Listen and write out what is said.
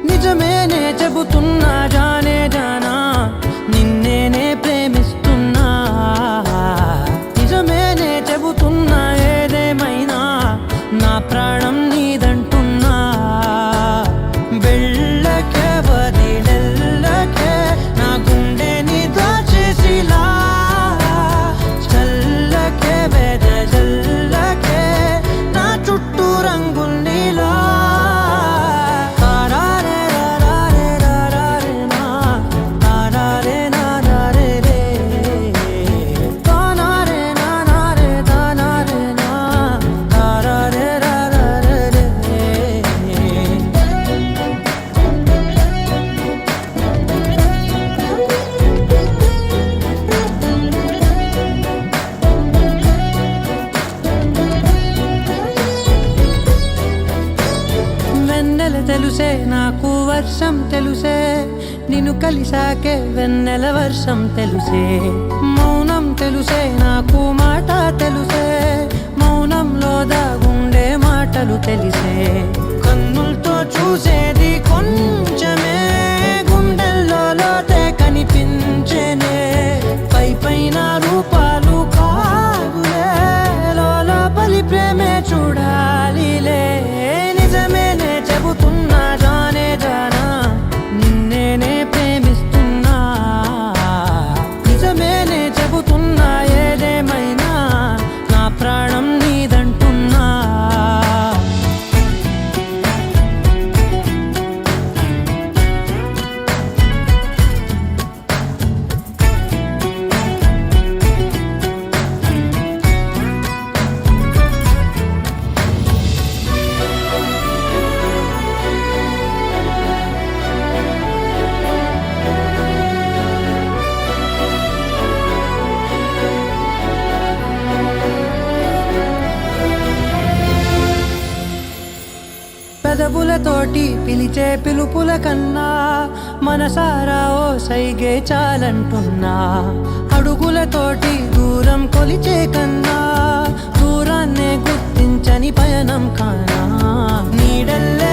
నిజమేనే చెబుతున్నా జానే జానా నిన్నేనే ప్రేమిస్తున్నా నిజమేనే చెబుతున్నా ఏదేమైనా నా ప్రాణం నీదంటున్నా వెళ్ళకే వదిలెళ్ళకే నా గుండెని దాచేసిలా చల్లకే వెదజల్లకే నా చుట్టూ రంగుల్నిలా తెలుసే నాకు వర్షం తెలుసే నిన్ను కలిసాకే వెన్నెల వర్షం తెలుసే మౌనం తెలుసే నాకు మాట తెలుసే మౌనంలో దాగుండే మాటలు తెలిసే కన్నులతో చూసేది కొంచెమే గుండెల్లో లోతే కనిపించేనే పై పైన రూపాలు కాదులే లోపలి ప్రేమే చూడాలిలే నిజమేనే చెబుతున్నా జానే జానా నిన్నేనే ప్రేమిస్తున్నా నిజమేనే చెబుతున్నా ఏదేమైనా నా ప్రాణం నీదంటున్నా పెదవులతోటి పిలిచే పిలుపుల కన్నా మనసారా ఓ సైగే చాలంటున్నా అడుగులతోటి దూరం కొలిచే కన్నా దూరాన్నే గుర్తించని పయనం కానా నీడల్లే